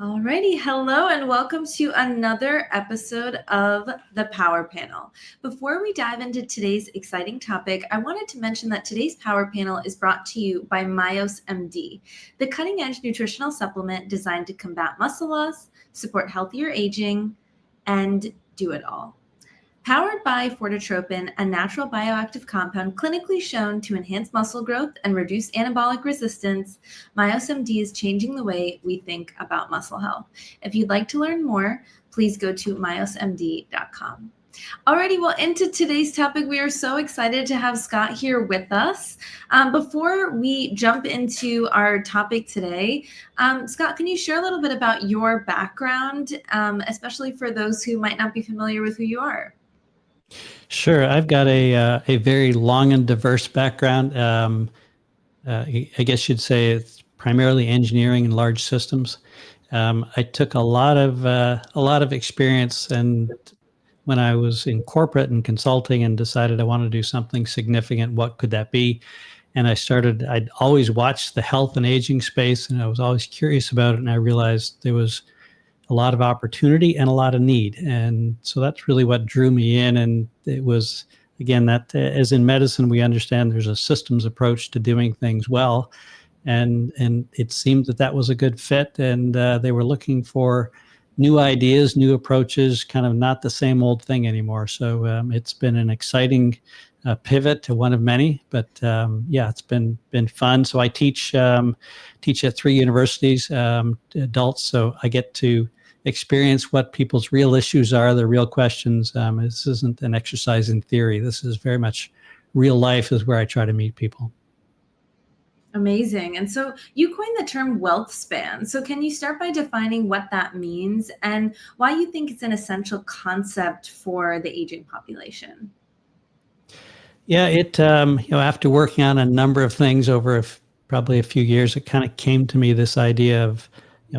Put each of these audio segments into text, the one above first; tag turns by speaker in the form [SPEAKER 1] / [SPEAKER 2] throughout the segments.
[SPEAKER 1] Alrighty, hello and welcome to another episode of the Power Panel. Before we dive into today's exciting topic, I wanted to mention that today's Power Panel is brought to you by MYOS MD, the cutting-edge nutritional supplement designed to combat muscle loss, support healthier aging, and do it all. Powered by fortotropin, a natural bioactive compound clinically shown to enhance muscle growth and reduce anabolic resistance, MYOS MD is changing the way we think about muscle health. If you'd like to learn more, please go to myosmd.com. Alrighty, well, into today's topic, we are so excited to have Scott here with us. Before we jump into our topic today, Scott, can you share a little bit about your background, especially for those who might not be familiar with who you are?
[SPEAKER 2] Sure. I've got a very long and diverse background. I guess you'd say it's primarily engineering and large systems. I took a lot of experience, and when I was in corporate and consulting, and decided I wanted to do something significant, what could that be? And I'd always watched the health and aging space, and I was always curious about it. And I realized there was a lot of opportunity and a lot of need. And so that's really what drew me in. And it was, again, that as in medicine, we understand there's a systems approach to doing things well. And it seemed that was a good fit. And they were looking for new ideas, new approaches, kind of not the same old thing anymore. So it's been an exciting pivot to one of many, but yeah, it's been fun. So I teach at 3 universities, adults. So I get to experience what people's real issues are, their real questions. This isn't an exercise in theory. This is very much real life is where I try to meet people.
[SPEAKER 1] Amazing. And so you coined the term wealth span. So can you start by defining what that means and why you think it's an essential concept for the aging population?
[SPEAKER 2] Yeah, after working on a number of things over probably a few years, it kind of came to me, this idea of,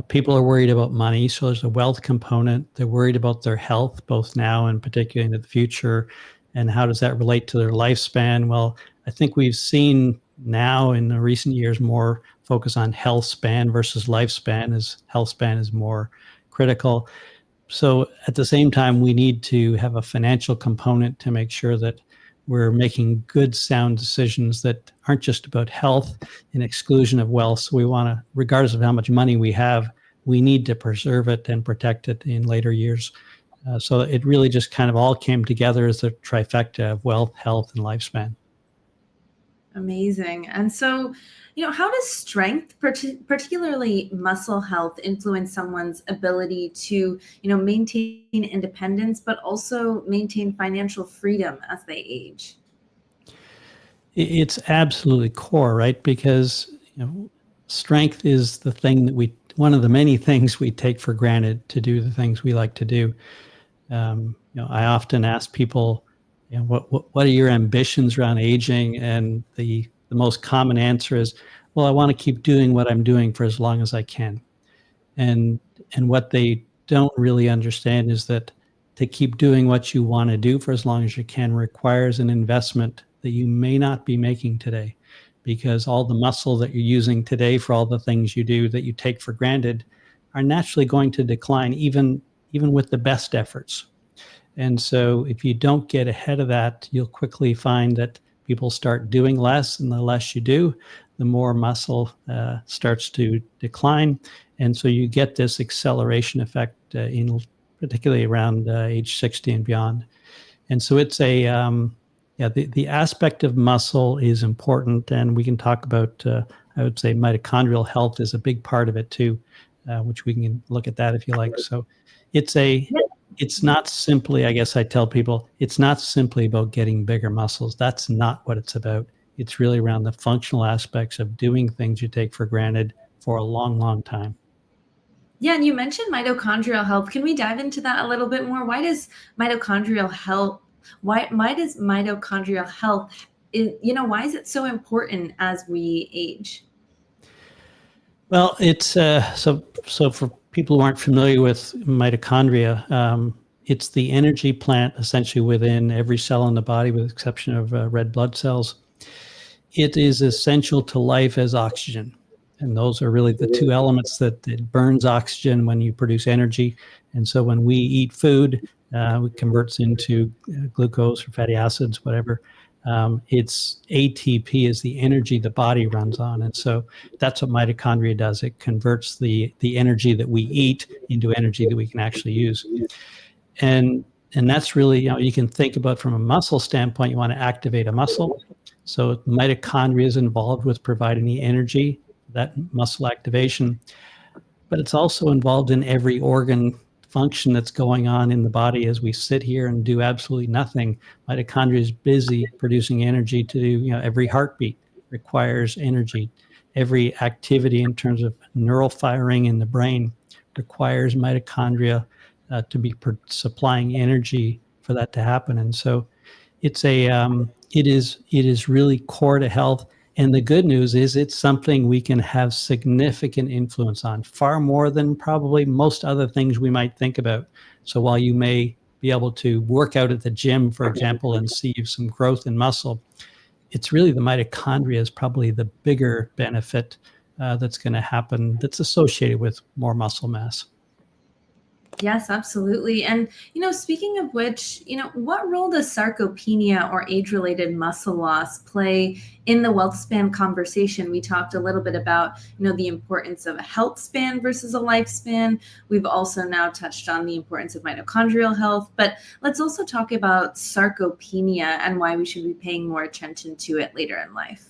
[SPEAKER 2] people are worried about money. So there's a wealth component. They're worried about their health, both now and particularly into the future. And how does that relate to their lifespan? Well, I think we've seen now in the recent years more focus on health span versus lifespan, as health span is more critical. So at the same time, we need to have a financial component to make sure that we're making good, sound decisions that aren't just about health and exclusion of wealth. So we want to, regardless of how much money we have, we need to preserve it and protect it in later years. So it really just kind of all came together as a trifecta of wealth, health, and lifespan.
[SPEAKER 1] Amazing. And so, how does strength, particularly muscle health, influence someone's ability to, maintain independence, but also maintain financial freedom as they age?
[SPEAKER 2] It's absolutely core, right? Because, strength is the thing that one of the many things we take for granted to do the things we like to do. I often ask people, what are your ambitions around aging? And the most common answer is, well, I want to keep doing what I'm doing for as long as I can. And what they don't really understand is that to keep doing what you want to do for as long as you can requires an investment that you may not be making today, because all the muscle that you're using today for all the things you do that you take for granted are naturally going to decline, even with the best efforts. And so if you don't get ahead of that, you'll quickly find that people start doing less, and the less you do, the more muscle starts to decline. And so you get this acceleration effect particularly around age 60 and beyond. And so it's the aspect of muscle is important, and we can talk about, I would say mitochondrial health is a big part of it too, which we can look at that if you like. So it's not simply, I guess I tell people, it's not simply about getting bigger muscles. That's not what it's about. It's really around the functional aspects of doing things you take for granted for a long, long time.
[SPEAKER 1] Yeah, and you mentioned mitochondrial health. Can we dive into that a little bit more? Why does mitochondrial health, why does mitochondrial health, why is it so important as we age?
[SPEAKER 2] Well, it's so for people who aren't familiar with mitochondria, it's the energy plant essentially within every cell in the body, with the exception of red blood cells. It is essential to life as oxygen. And those are really the two elements that it burns oxygen when you produce energy. And so when we eat food, it converts into glucose or fatty acids, whatever. It's ATP is the energy the body runs on. And so that's what mitochondria does. It converts the energy that we eat into energy that we can actually use. And that's really, you can think about from a muscle standpoint, you want to activate a muscle. So mitochondria is involved with providing the energy, that muscle activation, but it's also involved in every organ function that's going on in the body as we sit here and do absolutely nothing. Mitochondria is busy producing energy to do, every heartbeat requires energy. Every activity in terms of neural firing in the brain requires mitochondria to be supplying energy for that to happen. And so it's it is really core to health. And the good news is it's something we can have significant influence on, far more than probably most other things we might think about. So while you may be able to work out at the gym, for example, and see some growth in muscle, it's really the mitochondria is probably the bigger benefit that's going to happen that's associated with more muscle mass.
[SPEAKER 1] Yes, absolutely. And, speaking of which, what role does sarcopenia or age-related muscle loss play in the wealth span conversation? We talked a little bit about, the importance of a health span versus a lifespan. We've also now touched on the importance of mitochondrial health, but let's also talk about sarcopenia and why we should be paying more attention to it later in life.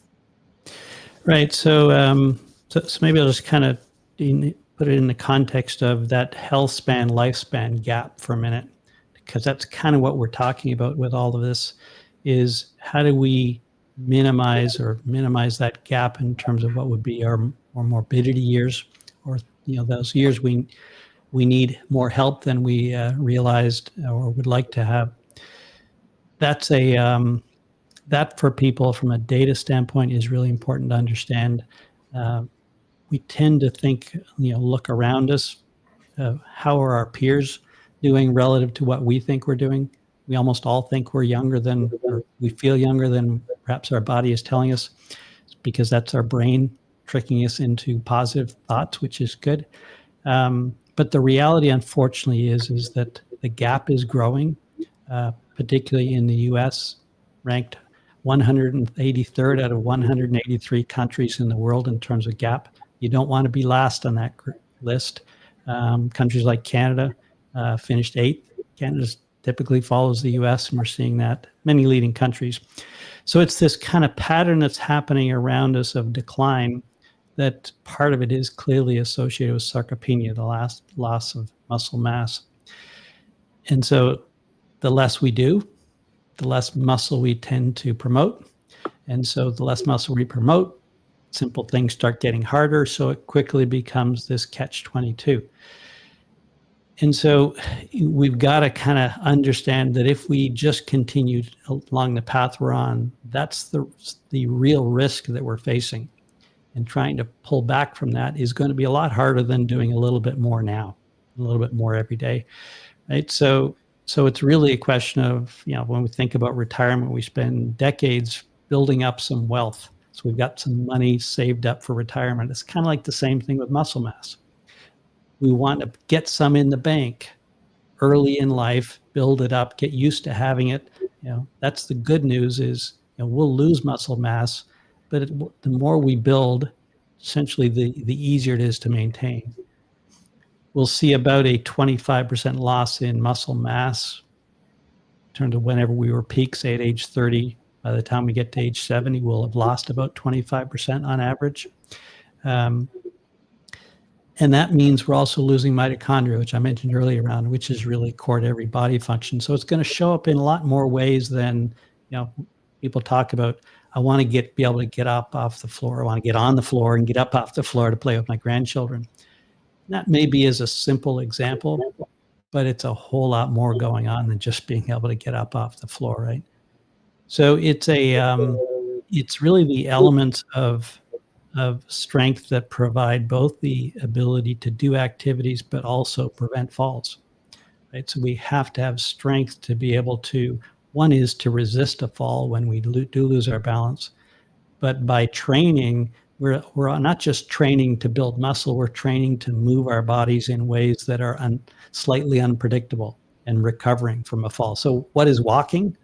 [SPEAKER 2] Right. So, so maybe I'll just kind of put it in the context of that health span, lifespan gap for a minute, because that's kind of what we're talking about with all of this is how do we minimize that gap in terms of what would be our morbidity years, or, those years we need more help than we realized or would like to have. That's that for people from a data standpoint is really important to understand. We tend to think, look around us. How are our peers doing relative to what we think we're doing? We almost all think we're younger than, or we feel younger than perhaps our body is telling us, because that's our brain tricking us into positive thoughts, which is good. But the reality, unfortunately, is that the gap is growing, particularly in the U.S., ranked 183rd out of 183 countries in the world in terms of gap. You don't want to be last on that list. Countries like Canada finished 8th. Canada typically follows the US, and we're seeing that many leading countries. So it's this kind of pattern that's happening around us of decline, that part of it is clearly associated with sarcopenia, the loss of muscle mass. And so the less we do, the less muscle we tend to promote. And so the less muscle we promote, simple things start getting harder. So it quickly becomes this catch-22. And so we've got to kind of understand that if we just continue along the path we're on, that's the real risk that we're facing. And trying to pull back from that is going to be a lot harder than doing a little bit more now, a little bit more every day, right? So it's really a question of, when we think about retirement, we spend decades building up some wealth. So we've got some money saved up for retirement. It's kind of like the same thing with muscle mass. We want to get some in the bank early in life, build it up, get used to having it. That's the good news is, we'll lose muscle mass, but the more we build, essentially the easier it is to maintain. We'll see about a 25% loss in muscle mass in terms of whenever we were peak, say at age 30. By the time we get to age 70, we'll have lost about 25% on average. And that means we're also losing mitochondria, which I mentioned earlier on, which is really core to every body function. So it's going to show up in a lot more ways than, people talk about. I want to be able to get up off the floor. I want to get on the floor and get up off the floor to play with my grandchildren. That maybe is a simple example, but it's a whole lot more going on than just being able to get up off the floor, right? So it's it's really the elements of strength that provide both the ability to do activities, but also prevent falls, right? So we have to have strength to be able to, one is to resist a fall when we do lose our balance, but by training, we're not just training to build muscle, we're training to move our bodies in ways that are slightly unpredictable and recovering from a fall. So what is walking?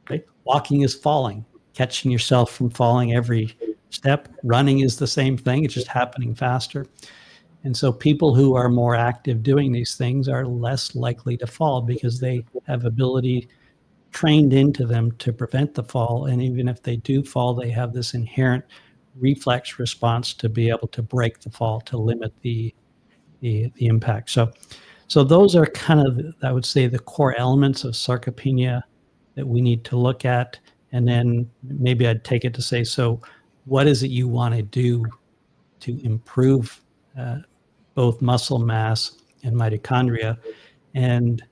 [SPEAKER 2] Right? Walking is falling, catching yourself from falling every step. Running is the same thing, it's just happening faster. And so people who are more active doing these things are less likely to fall because they have ability trained into them to prevent the fall. And even if they do fall, they have this inherent reflex response to be able to break the fall, to limit the impact. So those are kind of, I would say, the core elements of sarcopenia that we need to look at. And then maybe I'd take it to say, so what is it you want to do to improve both muscle mass and mitochondria? And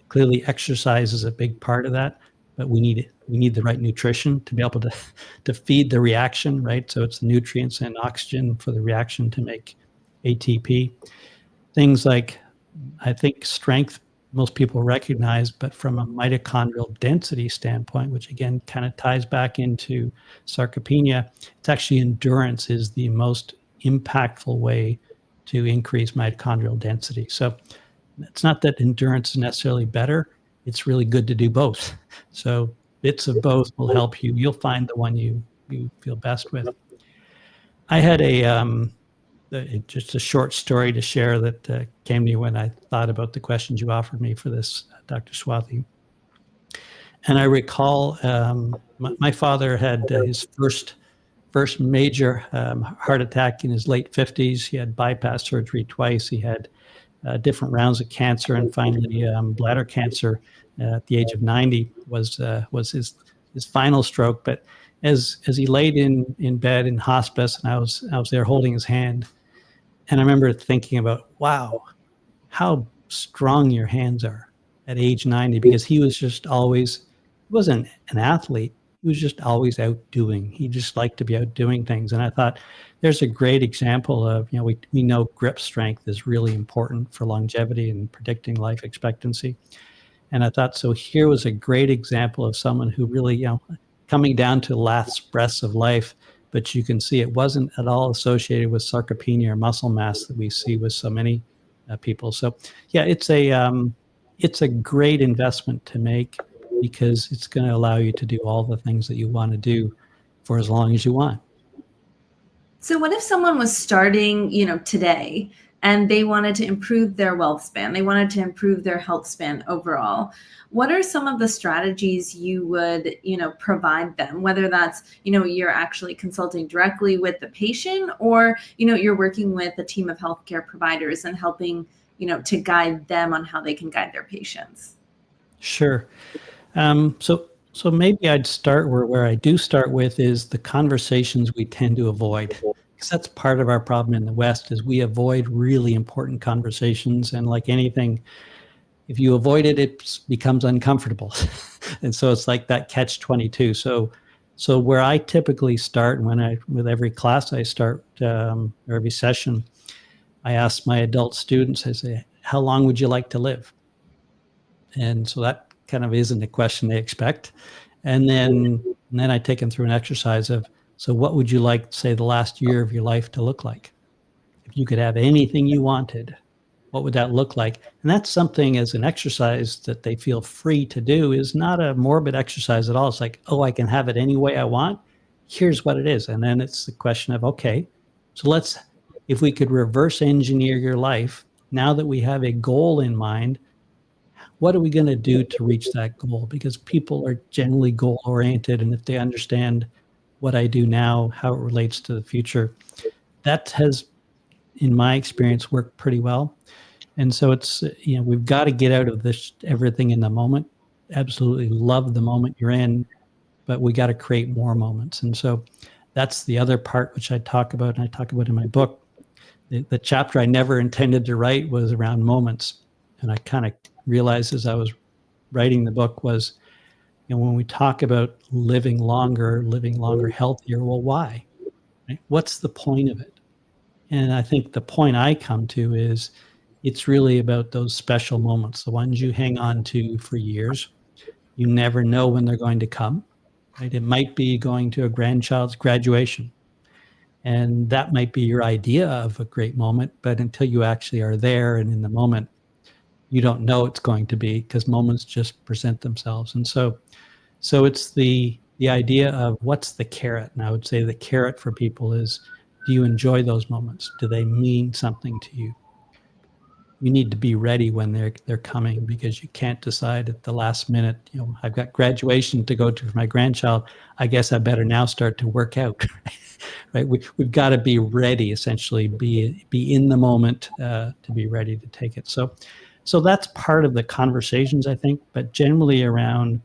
[SPEAKER 2] clearly exercise is a big part of that, but we need the right nutrition to be able to feed the reaction, right? So it's nutrients and oxygen for the reaction to make ATP. Things like, I think strength, most people recognize, but from a mitochondrial density standpoint, which again kind of ties back into sarcopenia, it's actually endurance is the most impactful way to increase mitochondrial density. So it's not that endurance is necessarily better. It's really good to do both. So bits of both will help you. You'll find the one you feel best with. I had just a short story to share that came to me when I thought about the questions you offered me for this, Dr. Swathi. And I recall my father had his first major heart attack in his late 50s. He had bypass surgery twice. He had different rounds of cancer, and finally bladder cancer at the age of 90 was his final stroke. But as he laid in bed in hospice, and I was there holding his hand, and I remember thinking about, wow, how strong your hands are at age 90, because he was just always, he wasn't an athlete. He was just always out doing. He just liked to be out doing things. And I thought, there's a great example of, we know grip strength is really important for longevity and predicting life expectancy. And I thought, so here was a great example of someone who really, coming down to the last breaths of life, but you can see it wasn't at all associated with sarcopenia or muscle mass that we see with so many people. So yeah, it's a great investment to make, because it's going to allow you to do all the things that you want to do for as long as you want.
[SPEAKER 1] So what if someone was starting, today, and they wanted to improve their wealth span, they wanted to improve their health span overall? What are some of the strategies you would, provide them, whether that's, you're actually consulting directly with the patient, or, you're working with a team of healthcare providers and helping, to guide them on how they can guide their patients?
[SPEAKER 2] Sure. So maybe I'd start where I do start with is the conversations we tend to avoid. Because that's part of our problem in the West, is we avoid really important conversations. And like anything, if you avoid it, it becomes uncomfortable. And so it's like that catch-22. So where I typically start with every class I start, or every session, I ask my adult students, I say, how long would you like to live? And so that kind of isn't a question they expect. And then I take them through an exercise of, so what would you like, say, the last year of your life to look like? If you could have anything you wanted, what would that look like? And that's something, as an exercise that they feel free to do, is not a morbid exercise at all. It's like, oh, I can have it any way I want. Here's what it is. And then it's the question of, okay, so if we could reverse engineer your life, now that we have a goal in mind, what are we going to do to reach that goal? Because people are generally goal oriented. And if they understand what I do now, how it relates to the future, that has, in my experience, worked pretty well. And so it's, we've got to get out of this everything in the moment. Absolutely love the moment you're in, but we got to create more moments. And so that's the other part, which I talk about, and I talk about in my book. The chapter I never intended to write was around moments. And I kind of realized as I was writing the book was, when we talk about living longer, healthier, well, why? Right? What's the point of it? And I think the point I come to is, it's really about those special moments, the ones you hang on to for years. You never know when they're going to come, right? It might be going to a grandchild's graduation. And that might be your idea of a great moment, but until you actually are there and in the moment, you don't know it's going to be, because moments just present themselves. And so it's the idea of what's the carrot. And I would say the carrot for people is, do you enjoy those moments? Do they mean something to you? You need to be ready when they're coming, because you can't decide at the last minute, I've got graduation to go to for my grandchild. I guess I better now start to work out. Right? We've got to be ready, essentially, be in the moment to be ready to take it. So that's part of the conversations, I think, but generally around,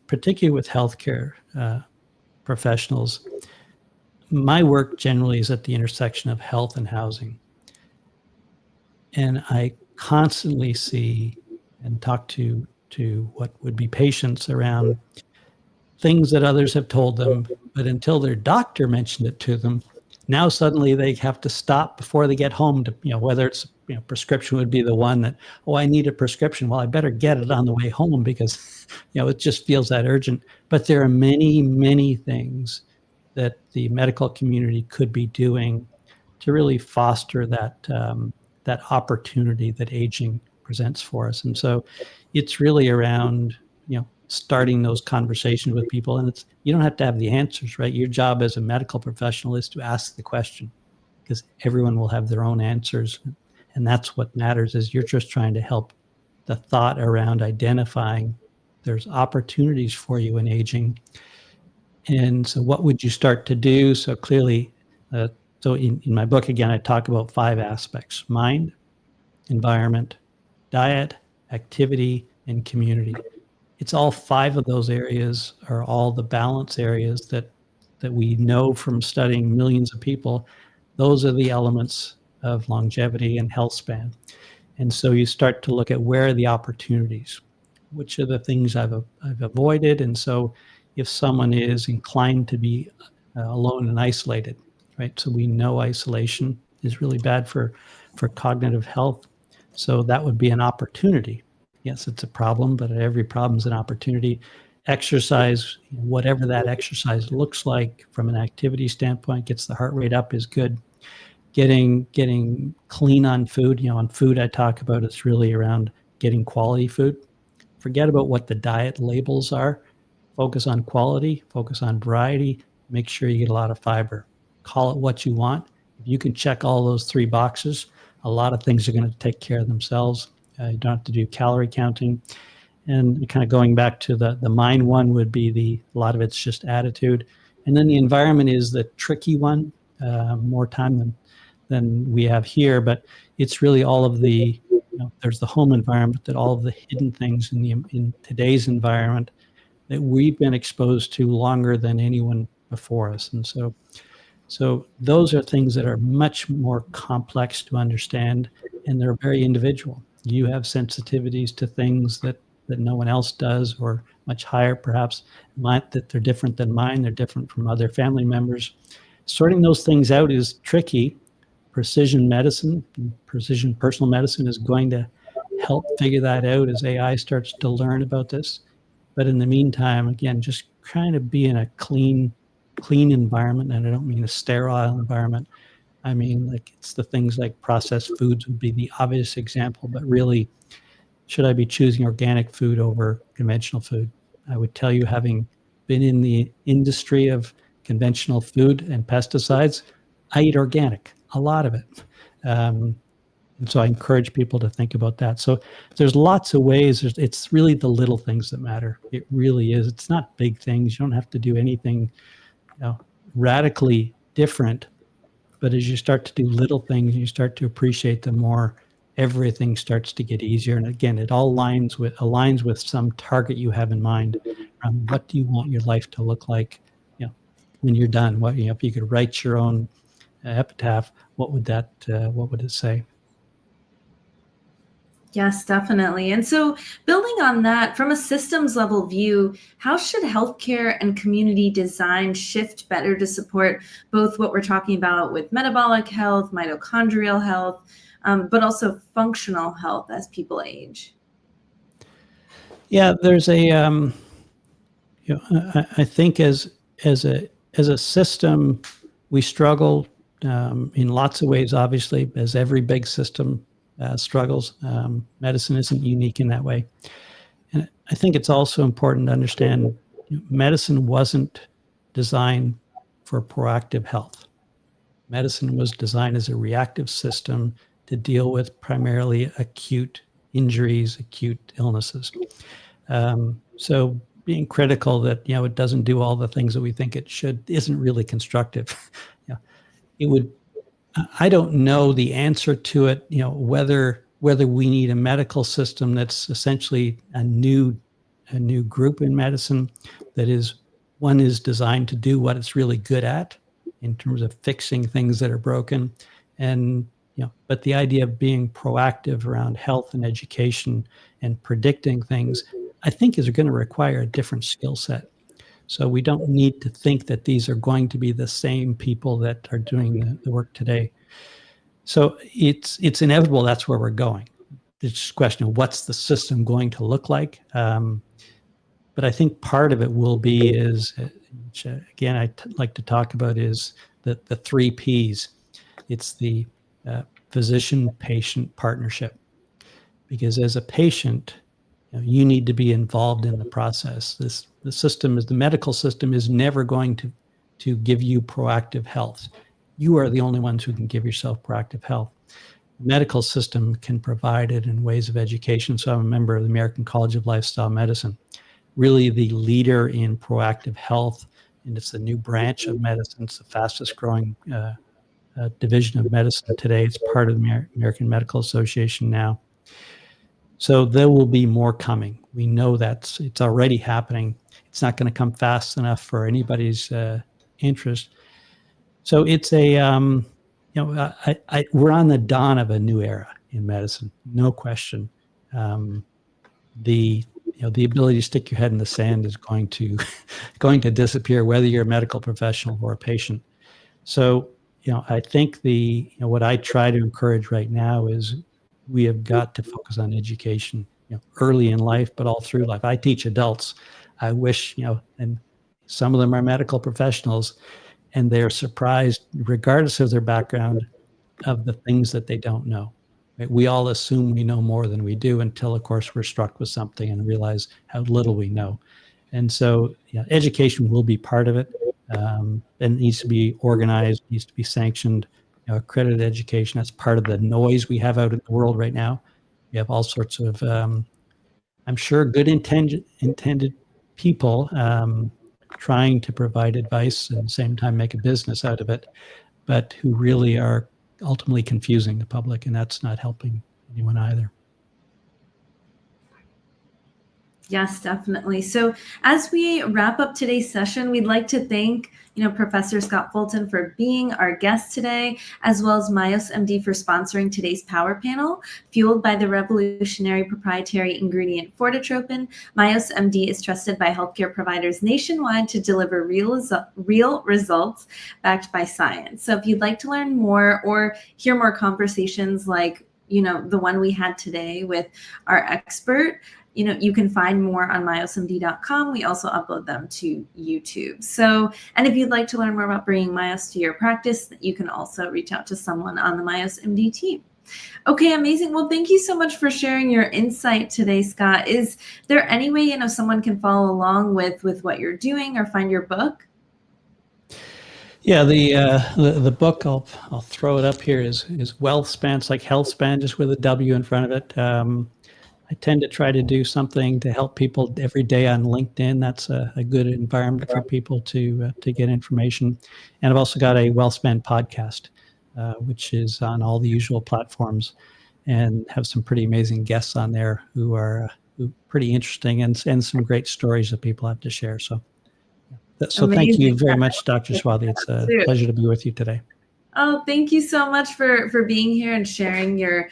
[SPEAKER 2] particularly with healthcare professionals, my work generally is at the intersection of health and housing. And I constantly see and talk to what would be patients around things that others have told them, but until their doctor mentioned it to them, now suddenly they have to stop before they get home to, whether it's, prescription would be the one that, oh, I need a prescription. Well, I better get it on the way home, because, it just feels that urgent. But there are many, many things that the medical community could be doing to really foster that opportunity that aging presents for us. And so it's really around, starting those conversations with people. And you don't have to have the answers, right? Your job as a medical professional is to ask the question, because everyone will have their own answers. And that's what matters, is you're just trying to help the thought around identifying there's opportunities for you in aging. And so what would you start to do? So clearly, so in my book, again, I talk about 5 aspects: mind, environment, diet, activity, and community. It's all 5 of those areas are all the balance areas that we know from studying millions of people. Those are the elements of longevity and health span. And so you start to look at, where are the opportunities? Which are the things I've avoided? And so if someone is inclined to be alone and isolated, right? So we know isolation is really bad for cognitive health. So that would be an opportunity. Yes, it's a problem, but every problem is an opportunity. Exercise, whatever that exercise looks like from an activity standpoint, gets the heart rate up, is good. Getting clean on food. On food, I talk about, it's really around getting quality food. Forget about what the diet labels are. Focus on quality, focus on variety, make sure you get a lot of fiber. Call it what you want. If you can check all those 3 boxes, a lot of things are going to take care of themselves. You don't have to do calorie counting. And kind of going back to the mind one, would be a lot of it's just attitude. And then the environment is the tricky one, more time than we have here, but it's really all of the, there's the home environment, that all of the hidden things in today's environment that we've been exposed to longer than anyone before us. And so those are things that are much more complex to understand, and they're very individual. You have sensitivities to things that no one else does, or much higher perhaps, that they're different than mine, they're different from other family members. Sorting those things out is tricky. Precision medicine, precision personal medicine is going to help figure that out as AI starts to learn about this. But in the meantime, again, just trying to be in a clean environment. And I don't mean a sterile environment. I mean, like, it's the things like processed foods would be the obvious example, but really, should I be choosing organic food over conventional food? I would tell you, having been in the industry of conventional food and pesticides, I eat organic, a lot of it. And so I encourage people to think about that. So there's lots of ways. It's really the little things that matter. It really is. It's not big things. You don't have to do anything, radically different. But as you start to do little things, you start to appreciate them more, everything starts to get easier. And again, it all aligns with some target you have in mind. What do you want your life to look like, when you're done? If you could write your own epitaph, what would it say?
[SPEAKER 1] Yes, definitely. And so, building on that, from a systems level view, how should healthcare and community design shift better to support both what we're talking about with metabolic health, mitochondrial health, but also functional health as people age?
[SPEAKER 2] Yeah, there's a, I think as as a system, we struggle in lots of ways, obviously, as every big system struggles. Medicine isn't unique in that way. And I think it's also important to understand medicine wasn't designed for proactive health. Medicine was designed as a reactive system to deal with primarily acute injuries, acute illnesses. So being critical that, it doesn't do all the things that we think it should isn't really constructive. It would, I don't know the answer to it, whether we need a medical system that's essentially a new group in medicine that is designed to do what it's really good at in terms of fixing things that are broken. And, but the idea of being proactive around health and education and predicting things, I think is going to require a different skill set. So we don't need to think that these are going to be the same people that are doing the work today. So it's inevitable that's where we're going. It's just a question of what's the system going to look like. But I think part of it will be which again, like to talk about is the 3 Ps. It's the physician-patient partnership. Because as a patient, you need to be involved in the process. The medical system is never going to give you proactive health. You are the only ones who can give yourself proactive health. The medical system can provide it in ways of education. So I'm a member of the American College of Lifestyle Medicine, really the leader in proactive health. And it's a new branch of medicine. It's the fastest growing division of medicine today. It's part of the American Medical Association now. So there will be more coming. We know it's already happening. It's not going to come fast enough for anybody's interest. So it's we're on the dawn of a new era in medicine, no question. The ability to stick your head in the sand is going to disappear, whether you're a medical professional or a patient. So, I think what I try to encourage right now is we have got to focus on education, early in life, but all through life. I teach adults. I wish, and some of them are medical professionals, and they're surprised, regardless of their background, of the things that they don't know. Right? We all assume we know more than we do until, of course, we're struck with something and realize how little we know. And so, education will be part of it. And it needs to be organized, needs to be sanctioned. Accredited education, that's part of the noise we have out in the world right now. We have all sorts of, I'm sure, good intended people trying to provide advice and at the same time make a business out of it, but who really are ultimately confusing the public, and that's not helping anyone either.
[SPEAKER 1] Yes, definitely. So as we wrap up today's session, we'd like to thank, Professor Scott Fulton for being our guest today, as well as MYOS MD for sponsoring today's Power Panel. Fueled by the revolutionary proprietary ingredient Fortitropin, MYOS MD is trusted by healthcare providers nationwide to deliver real results backed by science. So if you'd like to learn more or hear more conversations like, the one we had today with our expert, you can find more on myosmd.com. We also upload them to YouTube. So, and if you'd like to learn more about bringing MYOS to your practice, you can also reach out to someone on the MYOS MD team. Okay, amazing. Well, thank you so much for sharing your insight today, Scott. Is there any way, someone can follow along with what you're doing or find your book?
[SPEAKER 2] Yeah, the book, I'll throw it up here, is Whealthspan. It's like Healthspan, just with a W in front of it. I tend to try to do something to help people every day on LinkedIn. That's a good environment for people to get information. And I've also got a Whealthspan podcast, which is on all the usual platforms, and have some pretty amazing guests on there who are pretty interesting and some great stories that people have to share. So thank you very much, Dr. Swathi. It's a pleasure to be with you today.
[SPEAKER 1] Oh, thank you so much for being here and sharing your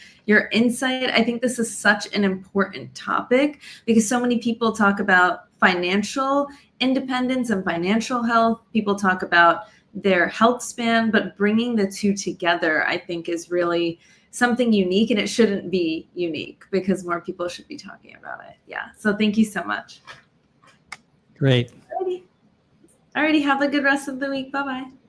[SPEAKER 1] insight. I think this is such an important topic because so many people talk about financial independence and financial health. People talk about their health span, but bringing the two together, I think, is really something unique, and it shouldn't be unique because more people should be talking about it. Yeah. So thank you so much.
[SPEAKER 2] Great.
[SPEAKER 1] Alrighty. Alrighty, have a good rest of the week. Bye-bye.